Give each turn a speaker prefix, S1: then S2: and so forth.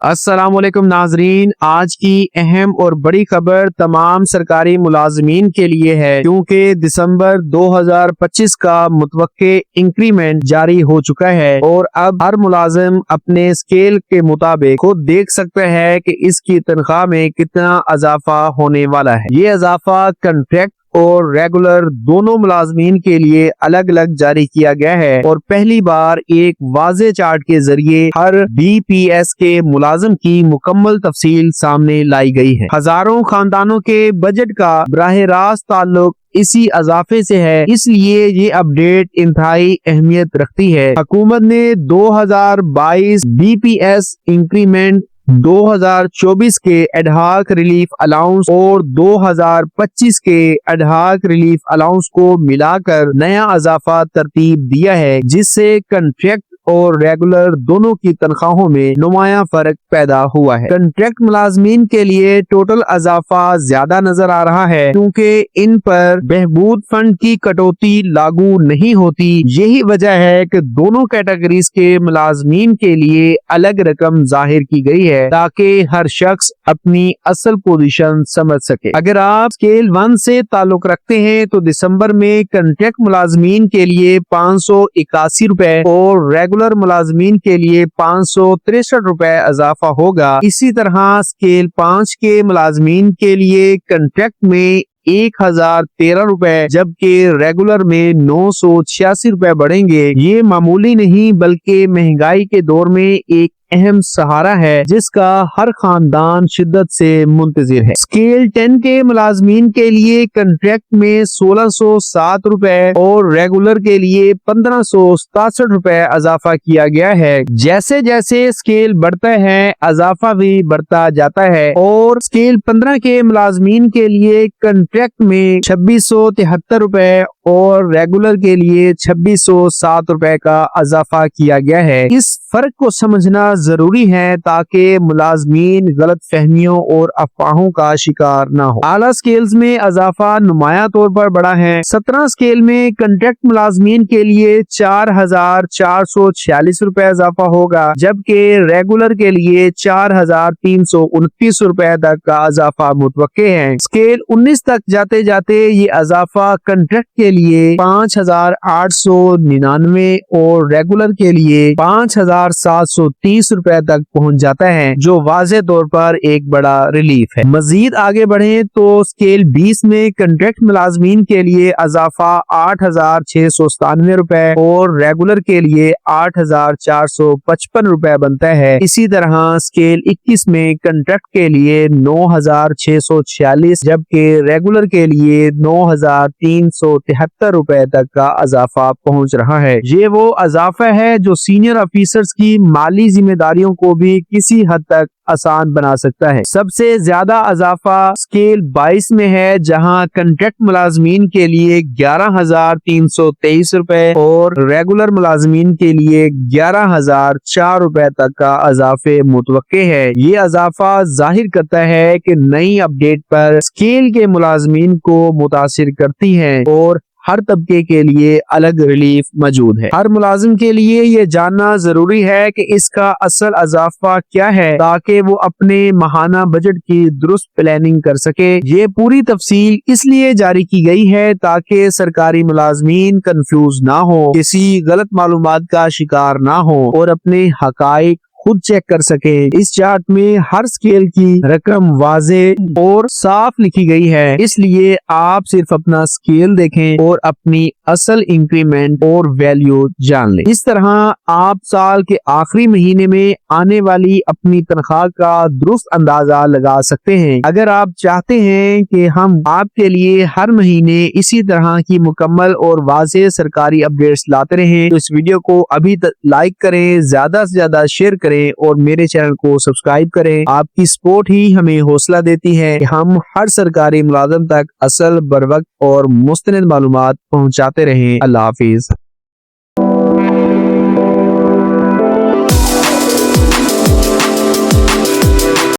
S1: السلام علیکم ناظرین، آج کی اہم اور بڑی خبر تمام سرکاری ملازمین کے لیے ہے، کیونکہ دسمبر 2025 کا متوقع انکریمنٹ جاری ہو چکا ہے اور اب ہر ملازم اپنے اسکیل کے مطابق خود دیکھ سکتا ہے کہ اس کی تنخواہ میں کتنا اضافہ ہونے والا ہے۔ یہ اضافہ کنٹریکٹ اور ریگولر دونوں ملازمین کے لیے الگ الگ جاری کیا گیا ہے اور پہلی بار ایک واضح چارٹ کے ذریعے ہر بی پی ایس کے ملازم کی مکمل تفصیل سامنے لائی گئی ہے۔ ہزاروں خاندانوں کے بجٹ کا براہ راست تعلق اسی اضافے سے ہے، اس لیے یہ اپڈیٹ انتہائی اہمیت رکھتی ہے۔ حکومت نے 2022 بی پی ایس انکریمنٹ 2024 کے ایڈہاک ریلیف الاؤنس اور 2025 کے ایڈہاک ریلیف الاؤنس کو ملا کر نیا اضافہ ترتیب دیا ہے، جس سے کنٹریکٹ اور ریگولر دونوں کی تنخواہوں میں نمایاں فرق پیدا ہوا ہے۔ کنٹریکٹ ملازمین کے لیے ٹوٹل اضافہ زیادہ نظر آ رہا ہے کیونکہ ان پر بہبود فنڈ کی کٹوتی لاگو نہیں ہوتی۔ یہی وجہ ہے کہ دونوں کیٹیگریز کے ملازمین کے لیے الگ رقم ظاہر کی گئی ہے تاکہ ہر شخص اپنی اصل پوزیشن سمجھ سکے۔ اگر آپ اسکیل 1 سے تعلق رکھتے ہیں تو دسمبر میں کنٹریکٹ ملازمین کے لیے 581 روپے اور ریگولر ملازمین کے لیے 563 روپے اضافہ ہوگا۔ اسی طرح اسکیل 5 کے ملازمین کے لیے کنٹریکٹ میں 1013 روپے جبکہ ریگولر میں 986 روپے بڑھیں گے۔ یہ معمولی نہیں بلکہ مہنگائی کے دور میں ایک اہم سہارا ہے جس کا ہر خاندان شدت سے منتظر ہے۔ اسکیل 10 کے ملازمین کے لیے کنٹریکٹ میں 1607 روپے اور ریگولر کے لیے 1567 روپے اضافہ کیا گیا ہے۔ جیسے جیسے اسکیل بڑھتا ہے اضافہ بھی بڑھتا جاتا ہے اور اسکیل 15 کے ملازمین کے لیے کنٹریکٹ میں 2673 روپے اور ریگولر کے لیے 2607 روپے کا اضافہ کیا گیا ہے۔ اس فرق کو سمجھنا ضروری ہے تاکہ ملازمین غلط فہمیوں اور افواہوں کا شکار نہ ہو۔ اعلیٰ اسکیلز میں اضافہ نمایاں طور پر بڑا ہے۔ 17 اسکیل میں کنٹریکٹ ملازمین کے لیے 4446 روپے اضافہ ہوگا جبکہ ریگولر کے لیے 4329 روپے تک کا اضافہ متوقع ہے۔ اسکیل 19 تک جاتے جاتے یہ اضافہ کنٹریکٹ کے لیے 5899 اور ریگولر کے لیے 5730 روپے تک پہنچ جاتا ہے، جو واضح طور پر ایک بڑا ریلیف ہے۔ مزید آگے بڑھیں تو اسکیل 20 میں کنٹریکٹ ملازمین کے لیے اضافہ 8697 روپے اور ریگولر کے لیے 8455 روپے بنتا ہے۔ اسی طرح اسکیل 21 میں کنٹریکٹ کے لیے 9646 جبکہ ریگولر کے لیے 9373 روپے تک کا اضافہ پہنچ رہا ہے۔ یہ وہ اضافہ ہے جو سینئر آفیسرز کی مالی ذمہ داریوں کو بھی کسی حد تک آسان بنا سکتا ہے۔ سب سے زیادہ اضافہ اسکیل 22 میں ہے جہاں کنٹریکٹ ملازمین کے لیے 11323 روپے اور ریگولر ملازمین کے لیے 11004 روپے تک کا اضافے متوقع ہے۔ یہ اضافہ ظاہر کرتا ہے کہ نئی اپڈیٹ پر اسکیل کے ملازمین کو متاثر کرتی ہے اور ہر طبقے کے لیے الگ ریلیف موجود ہے۔ ہر ملازم کے لیے یہ جاننا ضروری ہے کہ اس کا اصل اضافہ کیا ہے تاکہ وہ اپنے ماہانہ بجٹ کی درست پلاننگ کر سکے۔ یہ پوری تفصیل اس لیے جاری کی گئی ہے تاکہ سرکاری ملازمین کنفیوز نہ ہو، کسی غلط معلومات کا شکار نہ ہو اور اپنے حقائق خود چیک کر سکے۔ اس چارٹ میں ہر اسکیل کی رقم واضح اور صاف لکھی گئی ہے، اس لیے آپ صرف اپنا اسکیل دیکھیں اور اپنی اصل انکریمنٹ اور ویلیو جان لیں۔ اس طرح آپ سال کے آخری مہینے میں آنے والی اپنی تنخواہ کا درست اندازہ لگا سکتے ہیں۔ اگر آپ چاہتے ہیں کہ ہم آپ کے لیے ہر مہینے اسی طرح کی مکمل اور واضح سرکاری اپڈیٹس لاتے رہیں تو اس ویڈیو کو ابھی لائک کریں، زیادہ سے زیادہ شیئر کریں اور میرے چینل کو سبسکرائب کریں۔ آپ کی سپورٹ ہی ہمیں حوصلہ دیتی ہے کہ ہم ہر سرکاری ملازم تک اصل، بروقت اور مستند معلومات پہنچاتے رہیں۔ اللہ حافظ۔